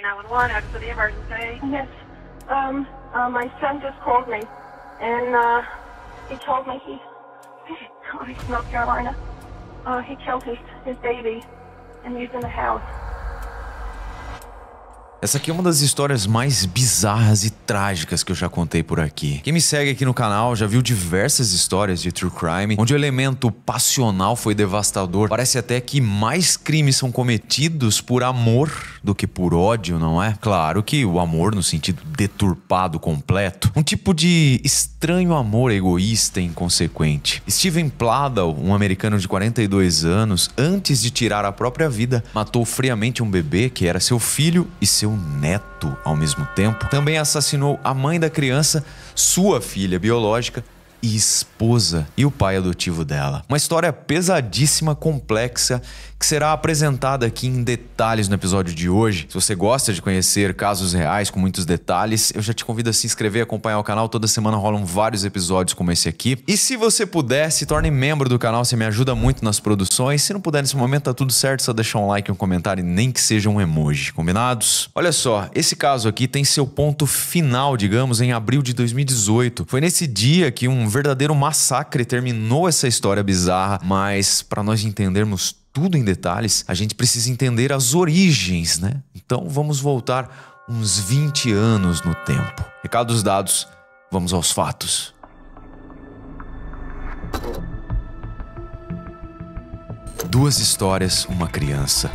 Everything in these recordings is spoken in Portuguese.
911, ask for the emergency. Yes. My son just called me, and he told me he's North Carolina. He killed his baby, and he's in the house. Essa aqui é uma das histórias mais bizarras e trágicas que eu já contei por aqui. Quem me segue aqui no canal já viu diversas histórias de true crime, onde o elemento passional foi devastador. Parece até que mais crimes são cometidos por amor do que por ódio, não é? Claro que o amor no sentido deturpado completo. Um tipo de estranho amor egoísta e inconsequente. Steven Pladl, um americano de 42 anos, antes de tirar a própria vida, matou friamente um bebê que era seu filho e seu neto ao mesmo tempo. Também assassinou a mãe da criança, sua filha biológica e esposa e o pai adotivo dela. Uma história pesadíssima, complexa, que será apresentada aqui em detalhes no episódio de hoje. Se você gosta de conhecer casos reais com muitos detalhes, eu já te convido a se inscrever e acompanhar o canal. Toda semana rolam vários episódios como esse aqui. E se você puder, se torne membro do canal, você me ajuda muito nas produções. Se não puder nesse momento, tá tudo certo, só deixar um like, um comentário e nem que seja um emoji, combinados? Olha só, esse caso aqui tem seu ponto final, digamos, em abril de 2018. Foi nesse dia que um verdadeiro massacre terminou essa história bizarra, mas para nós entendermos tudo em detalhes, a gente precisa entender as origens, né? Então vamos voltar uns 20 anos no tempo. Recados dados, vamos aos fatos. Duas histórias, uma criança.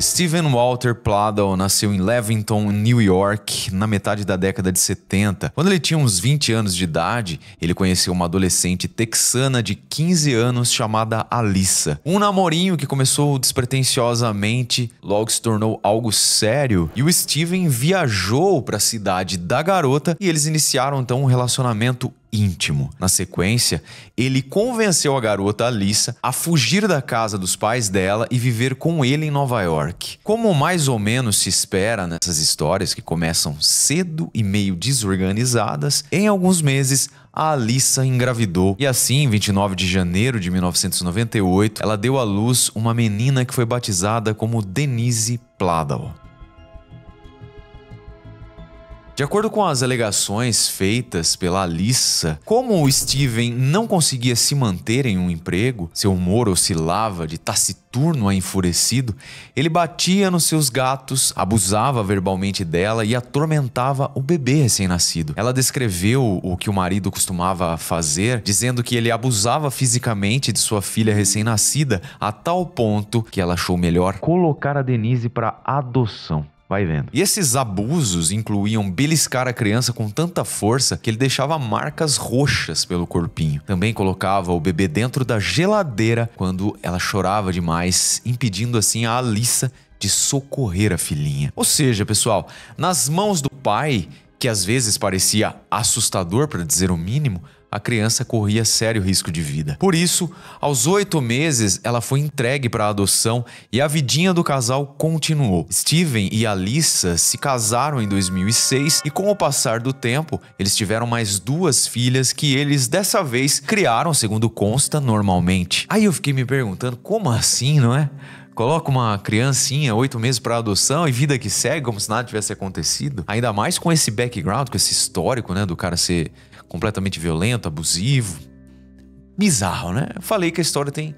Steven Walter Pladl nasceu em Leventon, New York, na metade da década de 70. Quando ele tinha uns 20 anos de idade, ele conheceu uma adolescente texana de 15 anos chamada Alyssa. Um namorinho que começou despretensiosamente, logo se tornou algo sério, e o Steven viajou para a cidade da garota e eles iniciaram então um relacionamento íntimo. Na sequência, ele convenceu a garota Alyssa a fugir da casa dos pais dela e viver com ele em Nova York. Como mais ou menos se espera nessas histórias que começam cedo e meio desorganizadas, em alguns meses a Alyssa engravidou e assim, em 29 de janeiro de 1998, ela deu à luz uma menina que foi batizada como Denise Pladl. De acordo com as alegações feitas pela Alyssa, como o Steven não conseguia se manter em um emprego, seu humor oscilava de taciturno a enfurecido, ele batia nos seus gatos, abusava verbalmente dela e atormentava o bebê recém-nascido. Ela descreveu o que o marido costumava fazer, dizendo que ele abusava fisicamente de sua filha recém-nascida a tal ponto que ela achou melhor colocar a Denise para adoção. Vai vendo. E esses abusos incluíam beliscar a criança com tanta força que ele deixava marcas roxas pelo corpinho. Também colocava o bebê dentro da geladeira quando ela chorava demais, impedindo assim a Alyssa de socorrer a filhinha. Ou seja, pessoal, nas mãos do pai, que às vezes parecia assustador para dizer o mínimo, a criança corria sério risco de vida. Por isso, aos 8 meses, ela foi entregue para adoção e a vidinha do casal continuou. Steven e Alyssa se casaram em 2006 e com o passar do tempo, eles tiveram mais 2 filhas que eles, dessa vez, criaram, segundo consta, normalmente. Aí eu fiquei me perguntando, como assim, não é? Coloca uma criancinha, 8 meses para adoção e vida que segue, como se nada tivesse acontecido. Ainda mais com esse background, com esse histórico, né, do cara ser completamente violento, abusivo. Bizarro, né? Eu falei que a história tem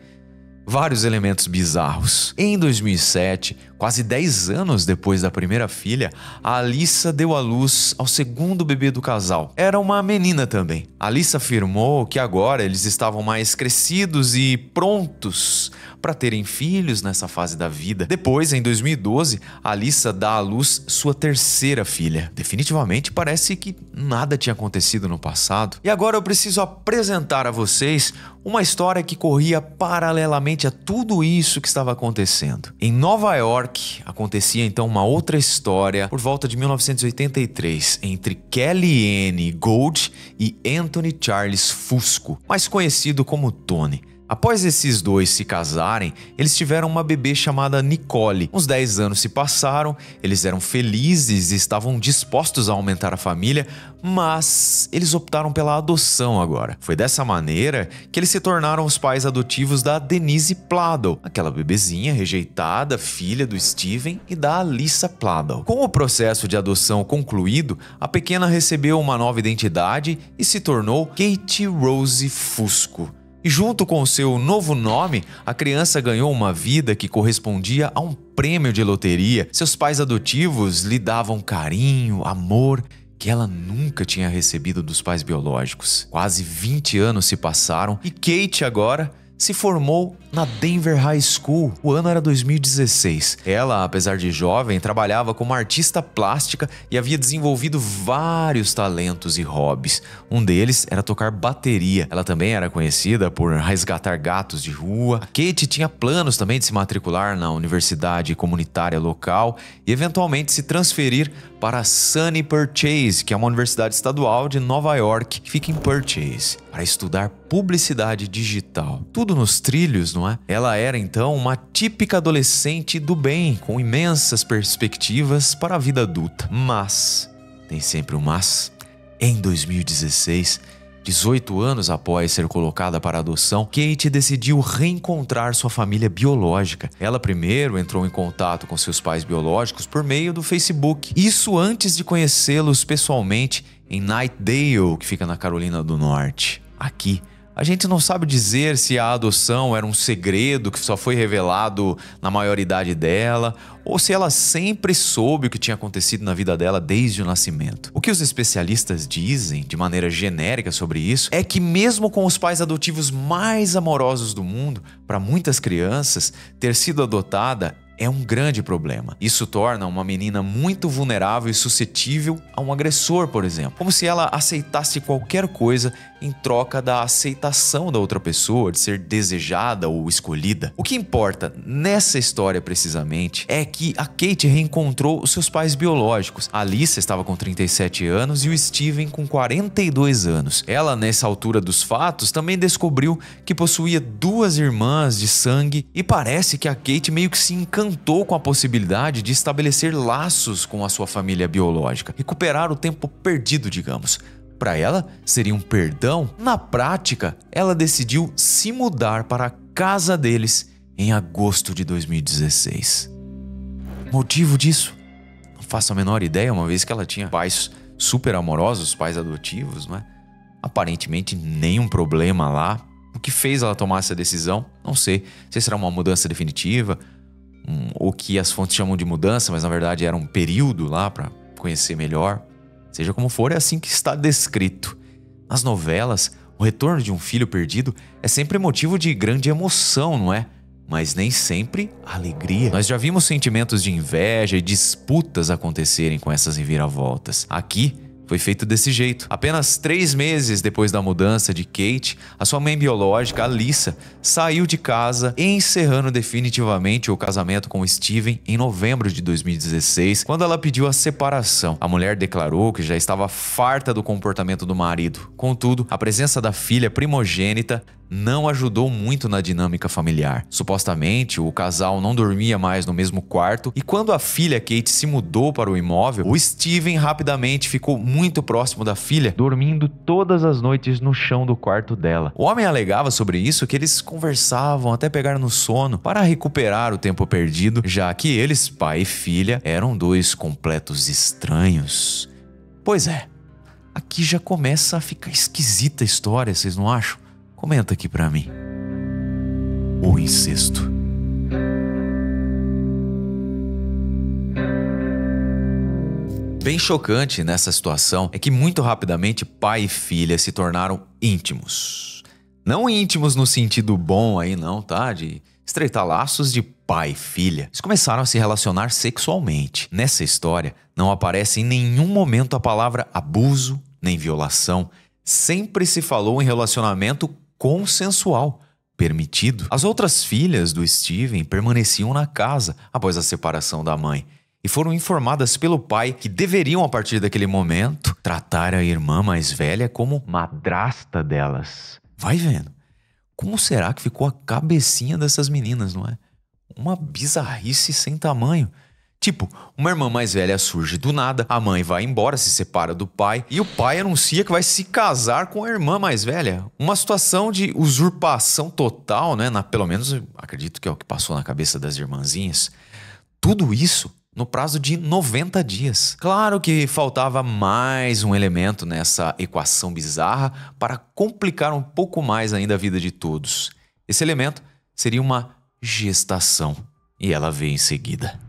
vários elementos bizarros. Em 2007, quase 10 anos depois da primeira filha, a Alyssa deu à luz ao segundo bebê do casal. Era uma menina também. A Alyssa afirmou que agora eles estavam mais crescidos e prontos para terem filhos nessa fase da vida. Depois, em 2012, a Alyssa dá à luz sua terceira filha. Definitivamente parece que nada tinha acontecido no passado. E agora eu preciso apresentar a vocês uma história que corria paralelamente a tudo isso que estava acontecendo. Em Nova York, acontecia então uma outra história por volta de 1983 entre Kelly Ann Gold e Anthony Charles Fusco, mais conhecido como Tony. Após esses dois se casarem, eles tiveram uma bebê chamada Nicole. Uns 10 anos se passaram, eles eram felizes e estavam dispostos a aumentar a família, mas eles optaram pela adoção agora. Foi dessa maneira que eles se tornaram os pais adotivos da Denise Pladdle, aquela bebezinha rejeitada, filha do Steven e da Alyssa Pladdle. Com o processo de adoção concluído, a pequena recebeu uma nova identidade e se tornou Kate Rose Fusco. E junto com o seu novo nome, a criança ganhou uma vida que correspondia a um prêmio de loteria. Seus pais adotivos lhe davam carinho, amor, que ela nunca tinha recebido dos pais biológicos. Quase 20 anos se passaram e Kate agora se formou na Denver High School. O ano era 2016. Ela, apesar de jovem, trabalhava como artista plástica e havia desenvolvido vários talentos e hobbies. Um deles era tocar bateria. Ela também era conhecida por resgatar gatos de rua. A Kate tinha planos também de se matricular na universidade comunitária local e eventualmente se transferir para a SUNY Purchase, que é uma universidade estadual de Nova York, que fica em Purchase, para estudar publicidade digital. Tudo nos trilhos, não é? Ela era então uma típica adolescente do bem, com imensas perspectivas para a vida adulta. Mas, tem sempre um mas, em 2016, 18 anos após ser colocada para adoção, Kate decidiu reencontrar sua família biológica. Ela primeiro entrou em contato com seus pais biológicos por meio do Facebook. Isso antes de conhecê-los pessoalmente em Knightdale, que fica na Carolina do Norte. Aqui, a gente não sabe dizer se a adoção era um segredo que só foi revelado na maioridade dela ou se ela sempre soube o que tinha acontecido na vida dela desde o nascimento. O que os especialistas dizem, de maneira genérica sobre isso, é que mesmo com os pais adotivos mais amorosos do mundo, para muitas crianças, ter sido adotada é um grande problema. Isso torna uma menina muito vulnerável e suscetível a um agressor, por exemplo. Como se ela aceitasse qualquer coisa em troca da aceitação da outra pessoa, de ser desejada ou escolhida. O que importa nessa história precisamente é que a Kate reencontrou os seus pais biológicos. A Alyssa estava com 37 anos e o Steven com 42 anos. Ela, nessa altura dos fatos, também descobriu que possuía 2 irmãs de sangue e parece que a Kate meio que se encantou com a possibilidade de estabelecer laços com a sua família biológica, recuperar o tempo perdido, digamos. Para ela, seria um perdão. Na prática, ela decidiu se mudar para a casa deles em agosto de 2016. Motivo disso? Não faço a menor ideia, uma vez que ela tinha pais super amorosos, pais adotivos, não é? Aparentemente nenhum problema lá. O que fez ela tomar essa decisão? Não sei. Não sei se será uma mudança definitiva, o que as fontes chamam de mudança, mas na verdade era um período lá para conhecer melhor. Seja como for, é assim que está descrito. Nas novelas, o retorno de um filho perdido é sempre motivo de grande emoção, não é? Mas nem sempre alegria. Nós já vimos sentimentos de inveja e disputas acontecerem com essas reviravoltas. Aqui, foi feito desse jeito. Apenas 3 meses depois da mudança de Kate, a sua mãe biológica, Alyssa, saiu de casa, encerrando definitivamente o casamento com Steven em novembro de 2016, quando ela pediu a separação. A mulher declarou que já estava farta do comportamento do marido. Contudo, a presença da filha primogênita não ajudou muito na dinâmica familiar. Supostamente, o casal não dormia mais no mesmo quarto e quando a filha Kate se mudou para o imóvel, o Steven rapidamente ficou muito próximo da filha, dormindo todas as noites no chão do quarto dela. O homem alegava sobre isso que eles conversavam até pegar no sono para recuperar o tempo perdido, já que eles, pai e filha, eram 2 completos estranhos. Pois é, aqui já começa a ficar esquisita a história, vocês não acham? Comenta aqui pra mim. O incesto. Bem chocante nessa situação é que muito rapidamente pai e filha se tornaram íntimos. Não íntimos no sentido bom aí não, tá? De estreitar laços de pai e filha. Eles começaram a se relacionar sexualmente. Nessa história não aparece em nenhum momento a palavra abuso nem violação. Sempre se falou em relacionamento consensual, permitido. As outras filhas do Steven permaneciam na casa após a separação da mãe e foram informadas pelo pai que deveriam, a partir daquele momento, tratar a irmã mais velha como madrasta delas. Vai vendo. como será que ficou a cabecinha dessas meninas, não é? Uma bizarrice sem tamanho. Tipo, uma irmã mais velha surge do nada, a mãe vai embora, se separa do pai e o pai anuncia que vai se casar com a irmã mais velha. Uma situação de usurpação total, né? Pelo menos eu acredito que é o que passou na cabeça das irmãzinhas. Tudo isso no prazo de 90 dias. Claro que faltava mais um elemento nessa equação bizarra para complicar um pouco mais ainda a vida de todos. Esse elemento seria uma gestação. E ela veio em seguida.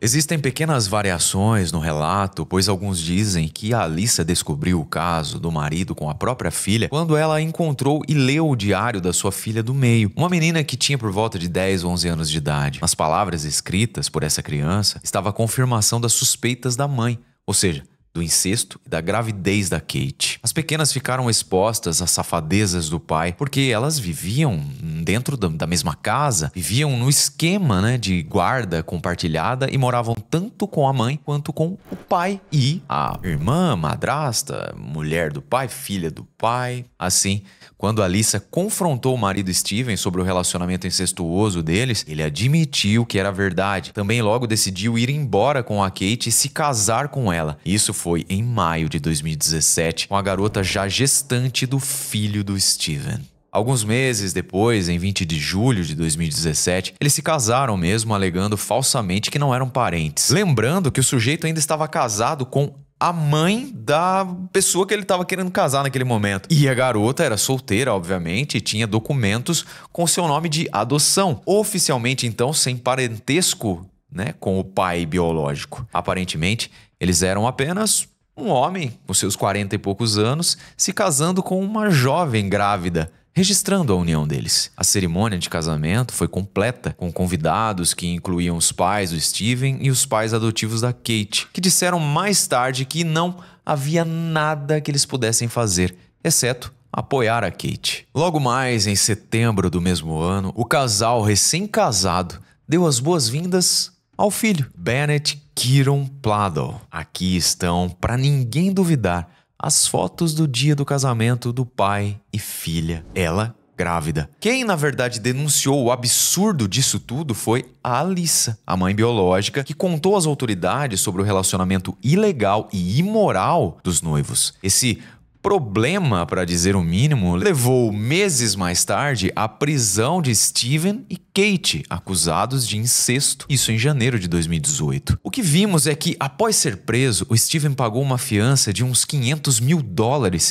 Existem pequenas variações no relato, pois alguns dizem que a Alyssa descobriu o caso do marido com a própria filha quando ela encontrou e leu o diário da sua filha do meio, uma menina que tinha por volta de 10 ou 11 anos de idade. Nas palavras escritas por essa criança estava a confirmação das suspeitas da mãe, ou seja, do incesto e da gravidez da Kate. As pequenas ficaram expostas às safadezas do pai porque elas viviam dentro da mesma casa, viviam no esquema, né, de guarda compartilhada e moravam tanto com a mãe quanto com o pai e a irmã, madrasta, mulher do pai, filha do pai. Assim, quando Alyssa confrontou o marido Steven sobre o relacionamento incestuoso deles, ele admitiu que era verdade. Também logo decidiu ir embora com a Kate e se casar com ela. Isso foi em maio de 2017, com a garota já gestante do filho do Steven. Alguns meses depois, em 20 de julho de 2017, eles se casaram mesmo, alegando falsamente que não eram parentes. Lembrando que o sujeito ainda estava casado com a mãe da pessoa que ele estava querendo casar naquele momento. E a garota era solteira, obviamente, e tinha documentos com seu nome de adoção. Oficialmente, então, sem parentesco, né, com o pai biológico. Aparentemente, eles eram apenas um homem com seus 40 e poucos anos se casando com uma jovem grávida, registrando a união deles. A cerimônia de casamento foi completa, com convidados que incluíam os pais do Steven e os pais adotivos da Kate, que disseram mais tarde que não havia nada que eles pudessem fazer, exceto apoiar a Kate. Logo mais, em setembro do mesmo ano, o casal recém-casado deu as boas-vindas ao filho, Bennett Kieron Pladl. Aqui estão, para ninguém duvidar, as fotos do dia do casamento do pai e filha, ela grávida. Quem, na verdade, denunciou o absurdo disso tudo foi a Alyssa, a mãe biológica, que contou às autoridades sobre o relacionamento ilegal e imoral dos noivos. Esse problema, para dizer o mínimo, levou meses mais tarde à prisão de Steven e Kate, acusados de incesto, isso em janeiro de 2018. O que vimos é que, após ser preso, o Steven pagou uma fiança de uns $500 mil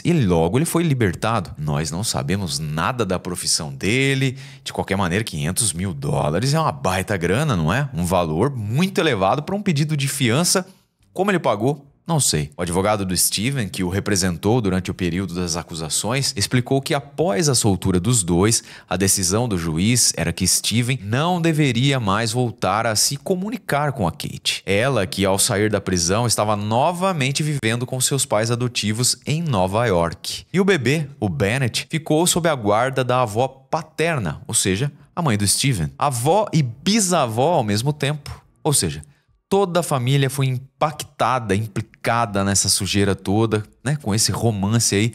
e logo ele foi libertado. Nós não sabemos nada da profissão dele, de qualquer maneira, $500 mil é uma baita grana, não é? Um valor muito elevado para um pedido de fiança. Como ele pagou? Não sei. O advogado do Steven, que o representou durante o período das acusações, explicou que após a soltura dos dois, a decisão do juiz era que Steven não deveria mais voltar a se comunicar com a Kate. Ela, que ao sair da prisão estava novamente vivendo com seus pais adotivos em Nova York. E o bebê, o Bennett, ficou sob a guarda da avó paterna, ou seja, a mãe do Steven. Avó e bisavó ao mesmo tempo. Ou seja, toda a família foi impactada, implicada nessa sujeira toda, né? Com esse romance aí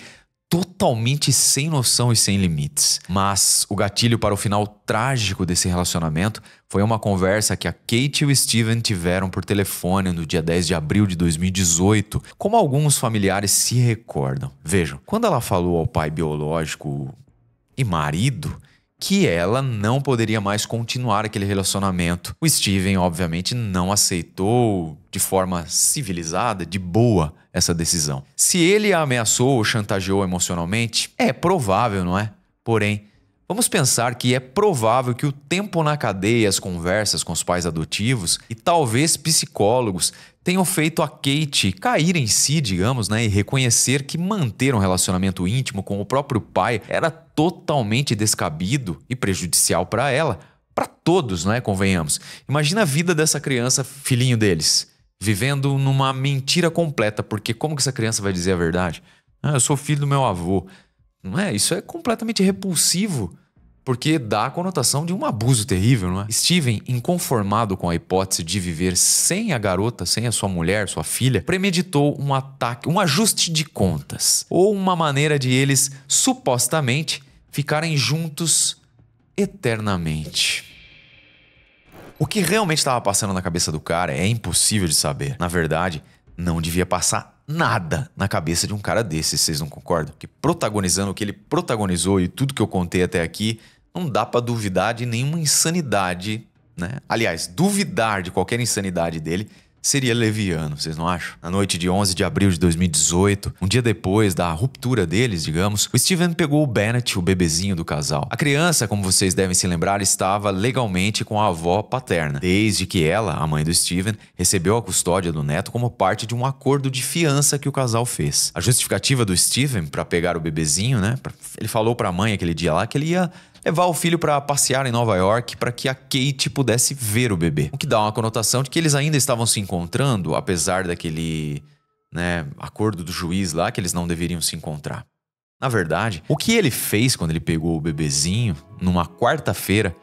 totalmente sem noção e sem limites. Mas o gatilho para o final trágico desse relacionamento foi uma conversa que a Kate e o Steven tiveram por telefone no dia 10 de abril de 2018, como alguns familiares se recordam. Vejam, quando ela falou ao pai biológico e marido que ela não poderia mais continuar aquele relacionamento. O Steven, obviamente, não aceitou de forma civilizada, de boa, essa decisão. Se ele a ameaçou ou chantageou emocionalmente, é provável, não é? Porém, vamos pensar que é provável que o tempo na cadeia, as conversas com os pais adotivos e talvez psicólogos tenham feito a Kate cair em si, digamos, né, e reconhecer que manter um relacionamento íntimo com o próprio pai era totalmente descabido e prejudicial para ela, para todos, né, convenhamos. Imagina a vida dessa criança, filhinho deles, vivendo numa mentira completa, porque como que essa criança vai dizer a verdade? Ah, eu sou filho do meu avô. Não é? Isso é completamente repulsivo. Porque dá a conotação de um abuso terrível, não é? Steven, inconformado com a hipótese de viver sem a garota, sem a sua mulher, sua filha, premeditou um ataque, um ajuste de contas, ou uma maneira de eles, supostamente, ficarem juntos eternamente. O que realmente estava passando na cabeça do cara é impossível de saber. Na verdade, não devia passar nada na cabeça de um cara desse, vocês não concordam? Que protagonizando o que ele protagonizou e tudo que eu contei até aqui, não dá pra duvidar de nenhuma insanidade, né? Aliás, duvidar de qualquer insanidade dele seria leviano, vocês não acham? Na noite de 11 de abril de 2018, um dia depois da ruptura deles, digamos, o Steven pegou o Bennett, o bebezinho do casal. A criança, como vocês devem se lembrar, estava legalmente com a avó paterna, desde que ela, a mãe do Steven, recebeu a custódia do neto como parte de um acordo de fiança que o casal fez. A justificativa do Steven para pegar o bebezinho, né? Ele falou para a mãe aquele dia lá que ele ia levar o filho para passear em Nova York para que a Kate pudesse ver o bebê. O que dá uma conotação de que eles ainda estavam se encontrando, apesar daquele, acordo do juiz lá que eles não deveriam se encontrar. Na verdade, o que ele fez quando ele pegou o bebezinho, numa quarta-feira,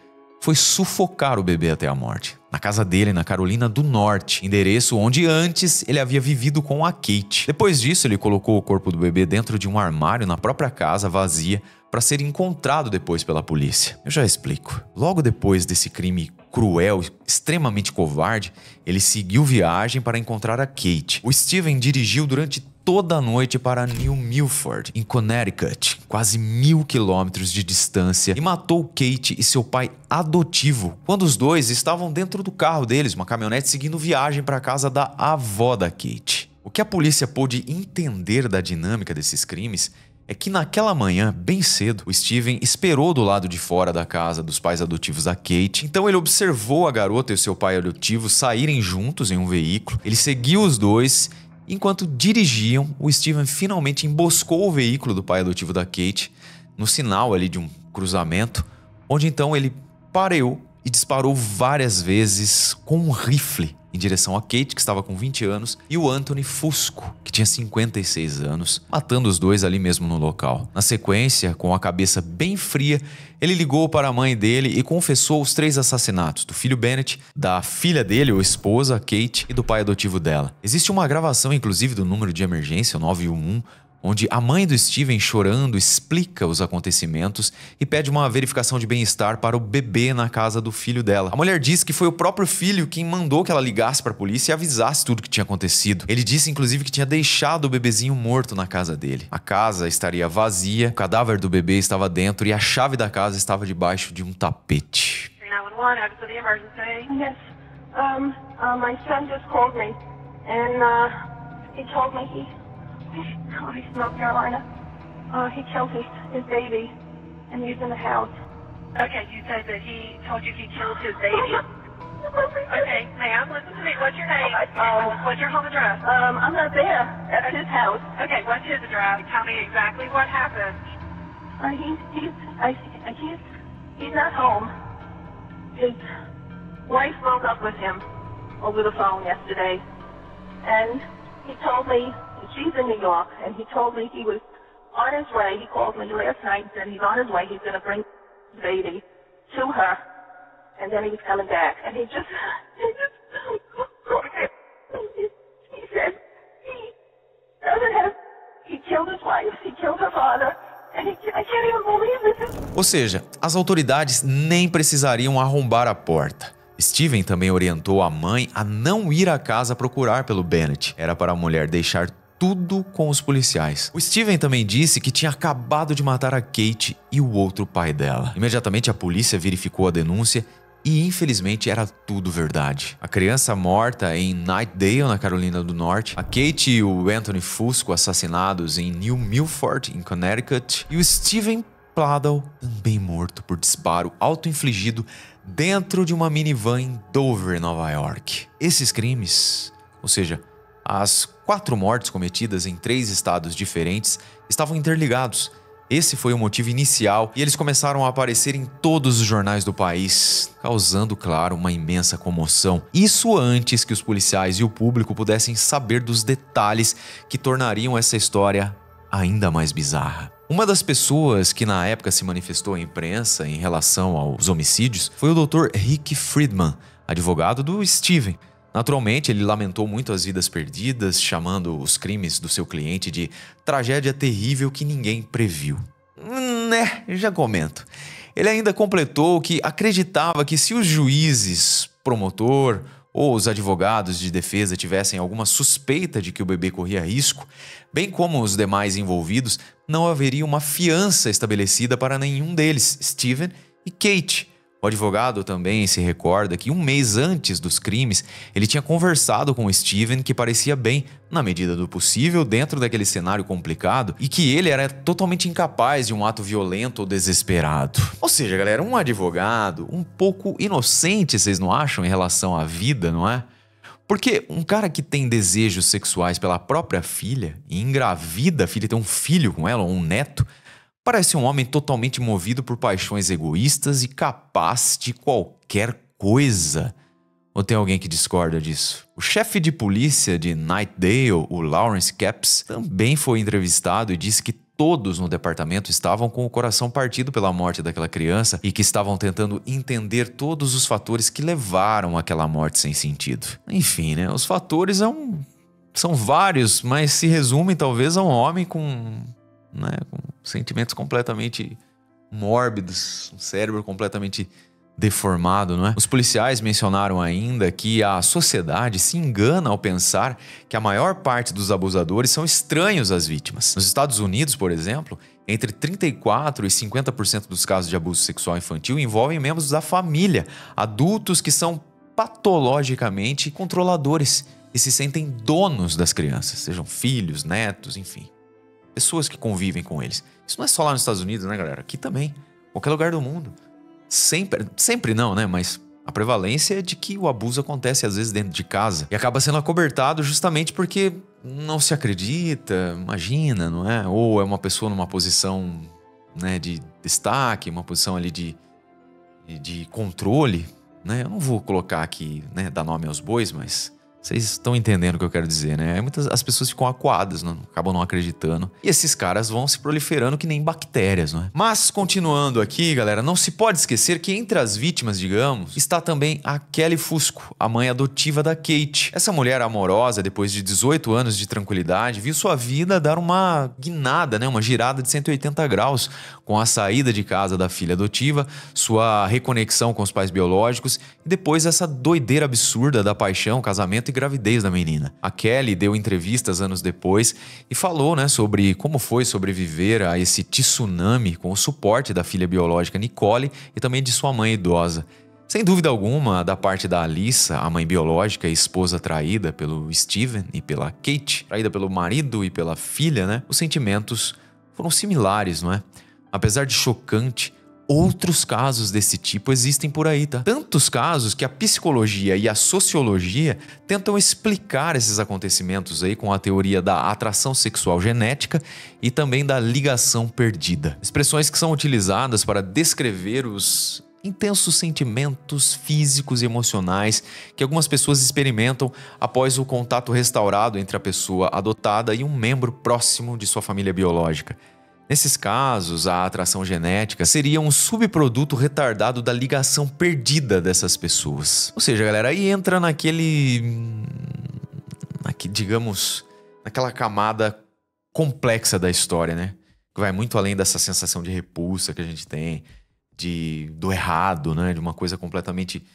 foi sufocar o bebê até a morte. Na casa dele, na Carolina do Norte, endereço onde antes ele havia vivido com a Kate. Depois disso, ele colocou o corpo do bebê dentro de um armário na própria casa vazia para ser encontrado depois pela polícia. Eu já explico. Logo depois desse crime cruel, extremamente covarde, ele seguiu viagem para encontrar a Kate. O Steven dirigiu durante toda a noite para New Milford, em Connecticut, quase 1000 quilômetros de distância, e matou Kate e seu pai adotivo quando os dois estavam dentro do carro deles, uma caminhonete, seguindo viagem para a casa da avó da Kate. O que a polícia pôde entender da dinâmica desses crimes é que naquela manhã, bem cedo, o Steven esperou do lado de fora da casa dos pais adotivos da Kate. Então ele observou a garota e o seu pai adotivo saírem juntos em um veículo. Ele seguiu os dois. Enquanto dirigiam, o Steven finalmente emboscou o veículo do pai adotivo da Kate no sinal ali de um cruzamento, onde então ele parou e disparou várias vezes com um rifle em direção a Kate, que estava com 20 anos, e o Anthony Fusco, que tinha 56 anos, matando os dois ali mesmo no local. Na sequência, com a cabeça bem fria, ele ligou para a mãe dele e confessou os 3 assassinatos, do filho Bennett, da filha dele, ou esposa, Kate, e do pai adotivo dela. Existe uma gravação, inclusive, do número de emergência, o 911, onde a mãe do Steven, chorando, explica os acontecimentos e pede uma verificação de bem-estar para o bebê na casa do filho dela. A mulher diz que foi o próprio filho quem mandou que ela ligasse para a polícia e avisasse tudo o que tinha acontecido. Ele disse, inclusive, que tinha deixado o bebezinho morto na casa dele. A casa estaria vazia, o cadáver do bebê estava dentro e a chave da casa estava debaixo de um tapete. 911, after the emergency. Yes. My son just called me, and he told me he's North Carolina. He killed his baby, and he's in the house. Okay, you said that he told you he killed his baby. Okay, ma'am, listen to me. What's your name? What's your home address? I'm not there. That's his house. Okay, what's his address? Tell me exactly what happened. He's not home. His wife broke up with him over the phone yesterday, and he told me she's in New York, and he told me he was on his way. He called me last night and said he's on his way. He's going to bring the baby to her, and then he was coming back. And he said he killed his wife, he killed her father. I can't even believe this. Ou seja, as autoridades nem precisariam arrombar a porta. Steven também orientou a mãe a não ir à casa procurar pelo Bennett. Era para a mulher deixar tudo com os policiais. O Steven também disse que tinha acabado de matar a Kate e o outro pai dela. Imediatamente a polícia verificou a denúncia e infelizmente era tudo verdade. A criança morta em Knightdale, na Carolina do Norte, a Kate e o Anthony Fusco assassinados em New Milford, em Connecticut, e o Steven Pladl também morto por disparo auto-infligido dentro de uma minivan em Dover, Nova York. Esses crimes, ou seja, as 4 mortes cometidas em 3 estados diferentes, estavam interligados. Esse foi o motivo inicial e eles começaram a aparecer em todos os jornais do país, causando, claro, uma imensa comoção. Isso antes que os policiais e o público pudessem saber dos detalhes que tornariam essa história ainda mais bizarra. Uma das pessoas que na época se manifestou à imprensa em relação aos homicídios foi o Dr. Rick Friedman, advogado do Steven. Naturalmente, ele lamentou muito as vidas perdidas, chamando os crimes do seu cliente de tragédia terrível que ninguém previu. Já comento. Ele ainda completou que acreditava que se os juízes, promotor ou os advogados de defesa tivessem alguma suspeita de que o bebê corria risco, bem como os demais envolvidos, não haveria uma fiança estabelecida para nenhum deles, Steven e Kate. O advogado também se recorda que um mês antes dos crimes, ele tinha conversado com o Steven que parecia bem, na medida do possível, dentro daquele cenário complicado, e que ele era totalmente incapaz de um ato violento ou desesperado. Ou seja, galera, um advogado um pouco inocente, vocês não acham, em relação à vida, não é? Porque um cara que tem desejos sexuais pela própria filha e engravida a filha e tem um filho com ela, ou um neto, parece um homem totalmente movido por paixões egoístas e capaz de qualquer coisa. Ou tem alguém que discorda disso? O chefe de polícia de Knightdale, o Lawrence Capps, também foi entrevistado e disse que todos no departamento estavam com o coração partido pela morte daquela criança e que estavam tentando entender todos os fatores que levaram àquela morte sem sentido. Enfim, né? Os fatores são vários, mas se resumem talvez a um homem com sentimentos completamente mórbidos, um cérebro completamente deformado, não é? Os policiais mencionaram ainda que a sociedade se engana ao pensar que a maior parte dos abusadores são estranhos às vítimas. Nos Estados Unidos, por exemplo, entre 34% e 50% dos casos de abuso sexual infantil envolvem membros da família, adultos que são patologicamente controladores e se sentem donos das crianças, sejam filhos, netos, enfim. Pessoas que convivem com eles. Isso não é só lá nos Estados Unidos, né, galera? Aqui também. Qualquer lugar do mundo. Sempre não, né? Mas a prevalência é de que o abuso acontece às vezes dentro de casa. E acaba sendo acobertado justamente porque não se acredita, imagina, não é? Ou é uma pessoa numa posição, né, de destaque, uma posição ali de controle, né? Eu não vou colocar aqui, né, dar nome aos bois, mas vocês estão entendendo o que eu quero dizer, né? As pessoas ficam acuadas, não, acabam não acreditando. E esses caras vão se proliferando que nem bactérias, não é? Mas, continuando aqui, galera, não se pode esquecer que entre as vítimas, digamos, está também a Kelly Fusco, a mãe adotiva da Kate. Essa mulher amorosa, depois de 18 anos de tranquilidade, viu sua vida dar uma guinada, né? Uma girada de 180 graus, com a saída de casa da filha adotiva, sua reconexão com os pais biológicos e depois essa doideira absurda da paixão, casamento e gravidez da menina. A Kelly deu entrevistas anos depois e falou, né, sobre como foi sobreviver a esse tsunami com o suporte da filha biológica Nicole e também de sua mãe idosa. Sem dúvida alguma, da parte da Alyssa, a mãe biológica e esposa traída pelo Steven e pela Kate, traída pelo marido e pela filha, né, os sentimentos foram similares, não é? Apesar de chocante, outros casos desse tipo existem por aí, tá? Tantos casos que a psicologia e a sociologia tentam explicar esses acontecimentos aí com a teoria da atração sexual genética e também da ligação perdida. Expressões que são utilizadas para descrever os intensos sentimentos físicos e emocionais que algumas pessoas experimentam após o contato restaurado entre a pessoa adotada e um membro próximo de sua família biológica. Nesses casos, a atração genética seria um subproduto retardado da ligação perdida dessas pessoas. Ou seja, galera, aí entra digamos, naquela camada complexa da história, né? Que vai muito além dessa sensação de repulsa que a gente tem, do errado, né? De uma coisa completamente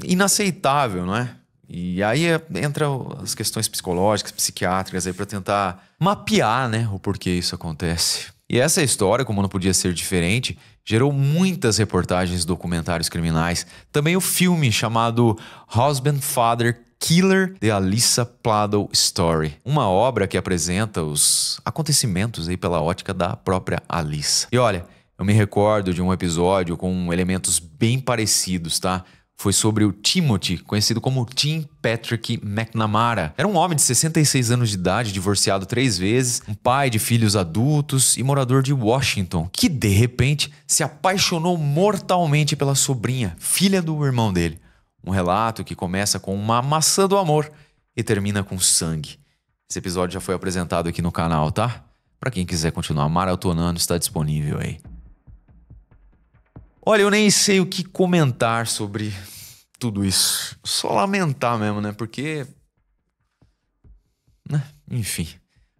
inaceitável, não é? E aí entra as questões psicológicas, psiquiátricas aí para tentar mapear, né, o porquê isso acontece. E essa história, como não podia ser diferente, gerou muitas reportagens e documentários criminais. Também o filme chamado Husband, Father, Killer, The Alyssa Plado Story. Uma obra que apresenta os acontecimentos aí pela ótica da própria Alyssa. E olha, eu me recordo de um episódio com elementos bem parecidos, tá? Foi sobre o Timothy, conhecido como Tim Patrick McNamara. Era um homem de 66 anos de idade, divorciado 3 vezes, um pai de filhos adultos e morador de Washington, que de repente se apaixonou mortalmente pela sobrinha, filha do irmão dele. Um relato que começa com uma maçã do amor e termina com sangue. Esse episódio já foi apresentado aqui no canal, tá? Pra quem quiser continuar maratonando, está disponível aí. Olha, eu nem sei o que comentar sobre tudo isso. Só lamentar mesmo, né? Porque... Enfim...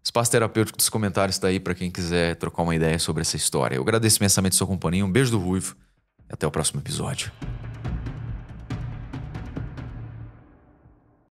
Espaço Terapêutico dos Comentários está aí para quem quiser trocar uma ideia sobre essa história. Eu agradeço imensamente a sua companhia, um beijo do Ruivo e até o próximo episódio.